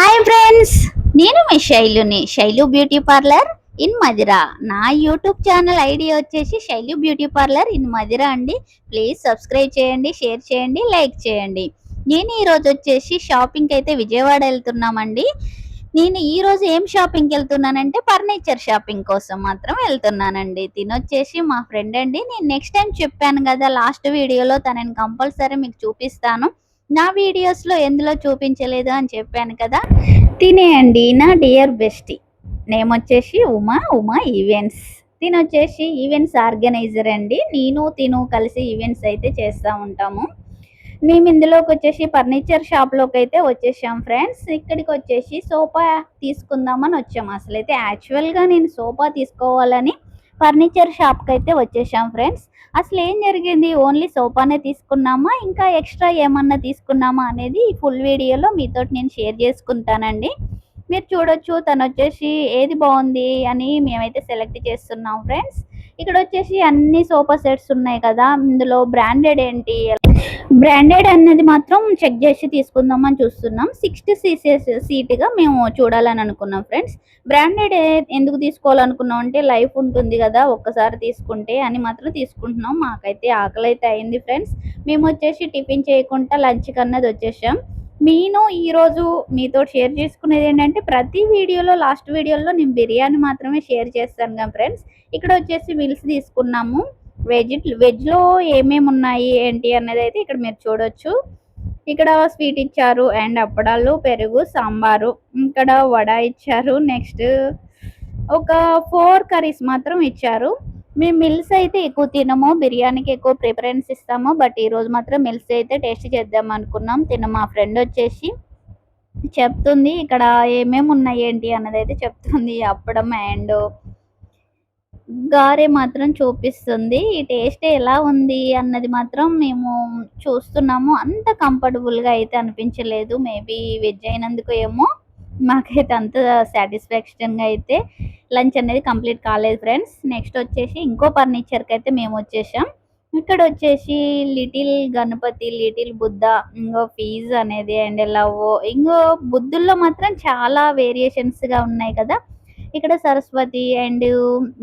Hi friends, నేను మీ శైలుని Shailu beauty parlour in Madira. నా యూట్యూబ్ ఛానల్ ఐడి వచ్చేసి Shailu beauty parlour in Madira అండి. ప్లీజ్ సబ్స్క్రైబ్ చేయండి, షేర్ చేయండి, లైక్ చేయండి. నేను ఈరోజు వచ్చేసి షాపింగ్కి అయితే విజయవాడ వెళ్తున్నామండి. నేను ఈరోజు ఏం షాపింగ్కి వెళ్తున్నానంటే ఫర్నిచర్ షాపింగ్ కోసం మాత్రం వెళ్తున్నానండి. తినొచ్చేసి మా ఫ్రెండ్ అండి. నేను నెక్స్ట్ టైం చెప్పాను కదా లాస్ట్ వీడియోలో, తనని కంపల్సరీ మీకు చూపిస్తాను. నా వీడియోస్లో ఎందులో చూపించలేదు అని చెప్పాను కదా. తినే అండి నా డియర్ బెస్టీ. నేమ్ వచ్చేసి ఉమా ఉమా ఈవెంట్స్. తిను వచ్చేసి ఈవెంట్స్ ఆర్గనైజర్ అండి. నేను తిను కలిసి ఈవెంట్స్ అయితే చేస్తూ ఉంటాము. మేము ఇందులోకి వచ్చేసి ఫర్నిచర్ షాప్లోకి అయితే వచ్చేసాం ఫ్రెండ్స్. ఇక్కడికి వచ్చేసి సోఫా తీసుకుందామని వచ్చాము. అసలు అయితే యాక్చువల్గా నేను సోఫా తీసుకోవాలని ఫర్నిచర్ షాప్కి అయితే వచ్చేసాం ఫ్రెండ్స్. అసలు ఏం జరిగింది, ఓన్లీ సోఫానే తీసుకున్నామా ఇంకా ఎక్స్ట్రా ఏమన్నా తీసుకున్నామా అనేది ఈ ఫుల్ వీడియోలో మీతో నేను షేర్ చేసుకుంటానండి. మీరు చూడొచ్చు. తను వచ్చేసి ఏది బాగుంది అని మేమైతే సెలెక్ట్ చేస్తున్నాం ఫ్రెండ్స్. ఇక్కడ వచ్చేసి అన్ని సోఫా సెట్స్ ఉన్నాయి కదా, ఇందులో బ్రాండెడ్ ఏంటి, బ్రాండెడ్ అనేది మాత్రం చెక్ చేసి తీసుకుందామని చూస్తున్నాం. 60 సీసెస్ సీట్గా మేము చూడాలని అనుకున్నాం ఫ్రెండ్స్. బ్రాండెడ్ ఎందుకు తీసుకోవాలనుకున్నాం అంటే లైఫ్ ఉంటుంది కదా ఒక్కసారి తీసుకుంటే అని మాత్రం తీసుకుంటున్నాం. మాకైతే ఆకలి అయితే అయింది ఫ్రెండ్స్. మేము వచ్చేసి టిఫిన్ చేయకుండా లంచ్ కన్నది వచ్చేసాం. నేను ఈరోజు మీతో షేర్ చేసుకునేది ఏంటంటే, ప్రతి వీడియోలో లాస్ట్ వీడియోలో నేను బిర్యానీ మాత్రమే షేర్ చేస్తాను కదా ఫ్రెండ్స్. ఇక్కడ వచ్చేసి మీల్స్ తీసుకున్నాము. వెజ్లో ఏమేమి ఉన్నాయి ఏంటి అన్నది అయితే ఇక్కడ మీరు చూడొచ్చు. ఇక్కడ స్వీట్ ఇచ్చారు అండ్ అప్పడాలు, పెరుగు, సాంబారు, ఇక్కడ వడ ఇచ్చారు. నెక్స్ట్ ఒక 4 కర్రీస్ మాత్రం ఇచ్చారు. మేము మిల్స్ అయితే ఎక్కువ తినము, బిర్యానీకి ఎక్కువ ప్రిఫరెన్స్ ఇస్తాము. బట్ ఈరోజు మాత్రం మిల్స్ అయితే టేస్ట్ చేద్దాం అనుకున్నాం. మా ఫ్రెండ్ వచ్చేసి చెప్తుంది ఇక్కడ ఏమేమి ఉన్నాయి ఏంటి అన్నది అయితే చెప్తుంది. అప్పడం అండ్ గారె మాత్రం చూపిస్తుంది. ఈ టేస్ట్ ఎలా ఉంది అన్నది మాత్రం మేము చూస్తున్నాము. అంత కంఫర్టబుల్గా అయితే అనిపించలేదు. మేబీ వెజ్ అయినందుకు ఏమో మాకైతే అంత సాటిస్ఫాక్షన్గా అయితే లంచ్ అనేది కంప్లీట్ కాలేదు ఫ్రెండ్స్. నెక్స్ట్ వచ్చేసి ఇంకో ఫర్నిచర్కి అయితే మేము వచ్చేసాం. ఇక్కడ వచ్చేసి లిటిల్ గణపతి, లిటిల్ బుద్ధ, ఇంకో ఫీజ్ అనేది అండ్ లవ్, ఇంకో బుద్ధుల్లో మాత్రం చాలా వేరియేషన్స్గా ఉన్నాయి కదా. ఇక్కడ సరస్వతి అండ్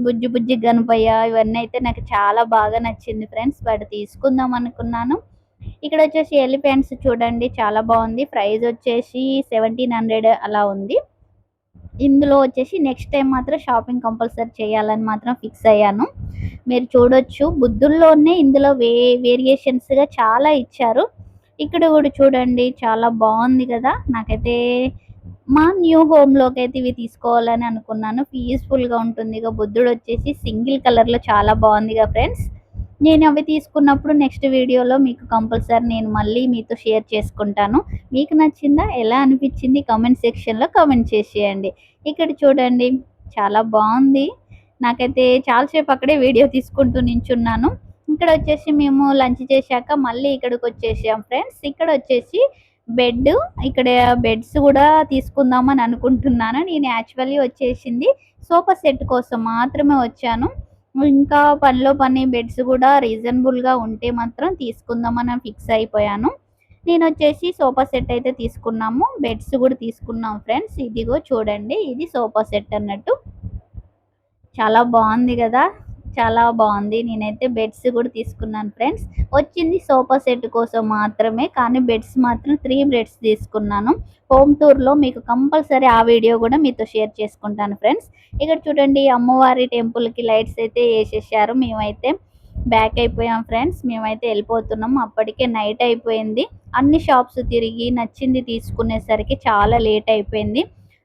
బుజ్జి బుజ్జి గణపయ్య, ఇవన్నీ అయితే నాకు చాలా బాగా నచ్చింది ఫ్రెండ్స్. బట్ తీసుకుందాం అనుకున్నాను. ఇక్కడ వచ్చేసి ఎలిఫెంట్స్ చూడండి, చాలా బాగుంది. ప్రైస్ వచ్చేసి 1700 అలా ఉంది. ఇందులో వచ్చేసి నెక్స్ట్ టైం మాత్రం షాపింగ్ కంపల్సరీ చేయాలని మాత్రం ఫిక్స్ అయ్యాను. మీరు చూడొచ్చు బుద్ధుల్లోనే ఇందులో వేరియేషన్స్గా చాలా ఇచ్చారు. ఇక్కడ కూడా చూడండి, చాలా బాగుంది కదా. నాకైతే మా న్యూ హోమ్లోకి అయితే ఇవి తీసుకోవాలని అనుకున్నాను. పీస్ఫుల్గా ఉంటుంది. ఇక బుద్ధుడు వచ్చేసి సింగిల్ కలర్లో చాలా బాగుందిగా ఫ్రెండ్స్. నేను అవి తీసుకున్నప్పుడు నెక్స్ట్ వీడియోలో మీకు కంపల్సరీ నేను మళ్ళీ మీతో షేర్ చేసుకుంటాను. మీకు నచ్చిందా, ఎలా అనిపించింది కామెంట్ సెక్షన్లో కామెంట్ చేసేయండి. ఇక్కడ చూడండి, చాలా బాగుంది. నాకైతే చాలాసేపు అక్కడే వీడియో తీసుకుంటూ నించున్నాను. ఇక్కడ వచ్చేసి మేము లంచ్ చేశాక మళ్ళీ ఇక్కడికి వచ్చేసాం ఫ్రెండ్స్. ఇక్కడ వచ్చేసి బెడ్, ఇక్కడ బెడ్స్ కూడా తీసుకుందామని అనుకుంటున్నాను. నేను యాక్చువల్లీ వచ్చేసింది సోఫా సెట్ కోసం మాత్రమే వచ్చాను. ఇంకా పనిలో పని బెడ్స్ కూడా రీజనబుల్గా ఉంటే మాత్రం తీసుకుందామని ఫిక్స్ అయిపోయాను. నేను వచ్చేసి సోఫా సెట్ అయితే తీసుకున్నాము, బెడ్స్ కూడా తీసుకున్నాం ఫ్రెండ్స్. ఇదిగో చూడండి, ఇది సోఫా సెట్ అన్నట్టు చాలా బాగుంది కదా, చాలా బాగుంది. నేనైతే బెడ్స్ కూడా తీసుకున్నాను ఫ్రెండ్స్. వచ్చింది సోఫా సెట్ కోసం మాత్రమే, కానీ బెడ్స్ మాత్రం 3 బెడ్స్ తీసుకున్నాను. హోమ్ టూర్లో మీకు కంపల్సరీ ఆ వీడియో కూడా మీతో షేర్ చేసుకుంటాను ఫ్రెండ్స్. ఇక్కడ చూడండి, అమ్మవారి టెంపుల్కి లైట్స్ అయితే వేసేసారు. మేమైతే బ్యాక్ అయిపోయాం ఫ్రెండ్స్. మేమైతే వెళ్ళిపోతున్నాం. అప్పటికే నైట్ అయిపోయింది. అన్ని షాప్స్ తిరిగి నచ్చింది తీసుకునేసరికి చాలా లేట్ అయిపోయింది.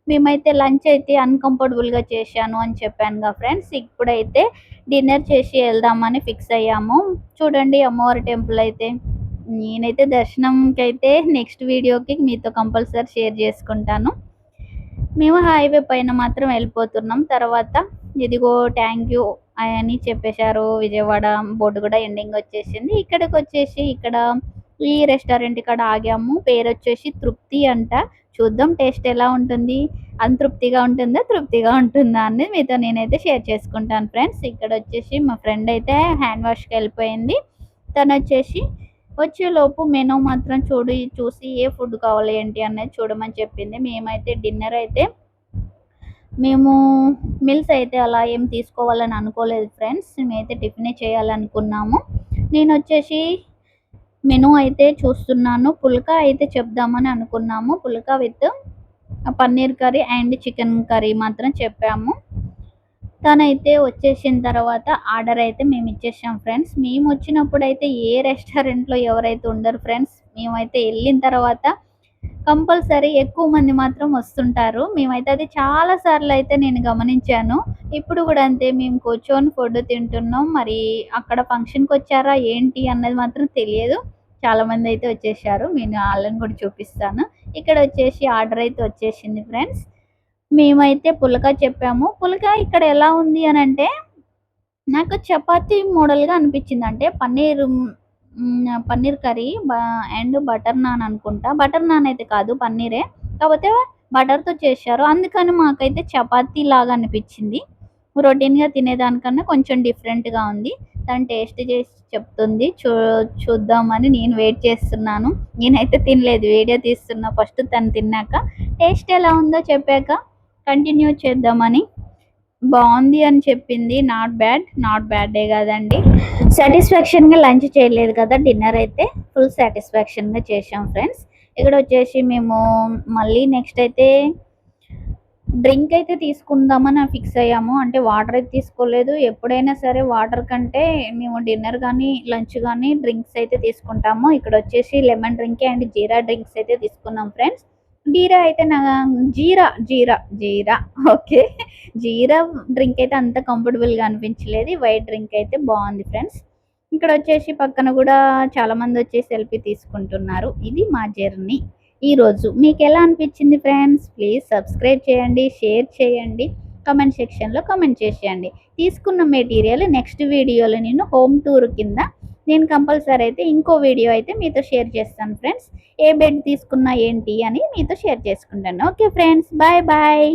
మేమైతే లంచ్ అయితే అన్కంఫర్టబుల్గా చేశాను అని చెప్పాను కదా ఫ్రెండ్స్. ఇప్పుడైతే డిన్నర్ చేసి వెళ్దామని ఫిక్స్ అయ్యాము. చూడండి అమ్మవారి టెంపుల్ అయితే. నేనైతే దర్శనంకి అయితే నెక్స్ట్ వీడియోకి మీతో కంపల్సరీ షేర్ చేసుకుంటాను. మేము హైవే పైన మాత్రం వెళ్ళిపోతున్నాం. తర్వాత ఇదిగో థ్యాంక్ యూ అని చెప్పేశారు. విజయవాడ బోర్డు కూడా ఎండింగ్ వచ్చేసింది. ఇక్కడికి వచ్చేసి ఇక్కడ ఈ రెస్టారెంట్ ఇక్కడ ఆగాము. పేరు వచ్చేసి తృప్తి అంట. చూద్దాం టేస్ట్ ఎలా ఉంటుంది, అంతృప్తిగా ఉంటుందా తృప్తిగా ఉంటుందా అని మీతో నేనైతే షేర్ చేసుకుంటాను ఫ్రెండ్స్. ఇక్కడ వచ్చేసి మా ఫ్రెండ్ అయితే హ్యాండ్ వాష్కి వెళ్ళిపోయింది. తను వచ్చేసి వచ్చేలోపు మెనూ మాత్రం చూసి ఏ ఫుడ్ కావాలి ఏంటి అనేది చూడమని చెప్పింది. మేమైతే డిన్నర్ అయితే మేము మీల్స్ అయితే అలా ఏం తీసుకోవాలని అనుకోలేదు ఫ్రెండ్స్. మేమైతే టిఫినే చేయాలనుకున్నాము. నేనొచ్చేసి మెనూ అయితే చూస్తున్నాను. పుల్కా అయితే చెప్దామని అనుకున్నాము. Phulka with paneer curry and chicken curry మాత్రం చెప్పాము. తనైతే వచ్చేసిన తర్వాత ఆర్డర్ అయితే మేము ఇచ్చేసాం ఫ్రెండ్స్. మేము వచ్చినప్పుడైతే ఏ రెస్టారెంట్‌లో ఎవరైతే ఉండరు ఫ్రెండ్స్. మేమైతే ఎళ్ళిన తర్వాత కంపల్సరీ ఎక్కువ మంది మాత్రం వస్తుంటారు. మేమైతే అది చాలా సార్లయితే నేను గమనించాను. ఇప్పుడు గూడా అంతే మేము కూర్చొని ఫుడ్ తింటున్నాం. మరి అక్కడ ఫంక్షన్‌కొచ్చారా ఏంటి అన్నది మాత్రం తెలియదు. చాలామందయితే వచ్చేసారు. నేను ఆళ్ళని కూడా చూపిస్తాను. ఇక్కడొచ్చేసి ఆర్డర్ అయితే వచ్చేసింది ఫ్రెండ్స్. మేమైతే పుల్కా చెప్పాము. పుల్కా ఇక్కడ ఎలా ఉంది అనంటే నాకు చపాతీ మోడల్‌గా అనిపించింది. అంటే paneer curry and butter non అనుకుంటా. బటర్ నాన్ అయితే కాదు పన్నీరే. కాపోతే బటర్‌తో చేశారు. అందుకని మాకైతే చపాతీ లాగా అనిపించింది. రొటీన్‌గా తినేదానికన్నా కొంచెం డిఫరెంట్‌గా ఉంది. తను టేస్ట్ చేసి చెప్తుంది. చూద్దామని నేను వెయిట్ చేస్తున్నాను. నేనైతే తినలేదు. వీడియో తీస్తున్నా ఫస్ట్ తను తిన్నాక. టేస్ట్ ఎలా ఉందో చెప్పాక కంటిన్యూ చేద్దామని. బావుంది అని చెప్పింది. నాట్ బ్యాడే కాదండి. సాటిస్ఫాక్షన్‌గా లంచ్ చేయలేదు కదా! డిన్నర్ అయితే ఫుల్ సాటిస్ఫాక్షన్‌గా చేశాం ఫ్రెండ్స్. ఇక్కడొచ్చేసి మేము మళ్ళీ నెక్స్ట్ అయితే డ్రింక్ అయితే తీసుకుందామని ఫిక్స్ అయ్యాము. అంటే వాటర్ అయితే తీసుకోలేదు. ఎప్పుడైనా సరే వాటర్ కంటే మేము డిన్నర్ గానీ, లంచ్ గానీ డ్రింక్స్ అయితే తీసుకుంటాము. ఇక్కడొచ్చేసి lemon drink and jeera drinks అయితే తీసుకున్నాం ఫ్రెండ్స్. జీరా అయితే జీరా ఓకే. జీరా డ్రింక్ అయితే అంత కంఫర్టబుల్‌గా అనిపించలేదు. వైట్ డ్రింక్ అయితే బావుంది ఫ్రెండ్స్. ఇక్కడొచ్చేసి పక్కన గూడా చాలామందొచ్చేసి సెల్ఫీ తీసుకుంటున్నారు. ఇది మా జర్నీ ఈరోజు. మీకెలా అనిపించింది ఫ్రెండ్స్? ప్లీజ్ సబ్స్క్రైబ్ చేయండి, షేర్ చేయండి, కామెంట్ సెక్షన్‌లో కామెంట్ చేసేయండి. తీసుకున్న మెటీరియల్ నెక్స్ట్ వీడియోలో నేను హోమ్ టూర్ కింద నేను కంపల్సరీ అయితే ఇంకో వీడియో అయితే మీతో షేర్ చేస్తాను ఫ్రెండ్స్. ఏ బెడ్ తీసుకున్నా ఏంటి అని మీతో షేర్ చేసుకుంటాను. Okay friends. బాయ్.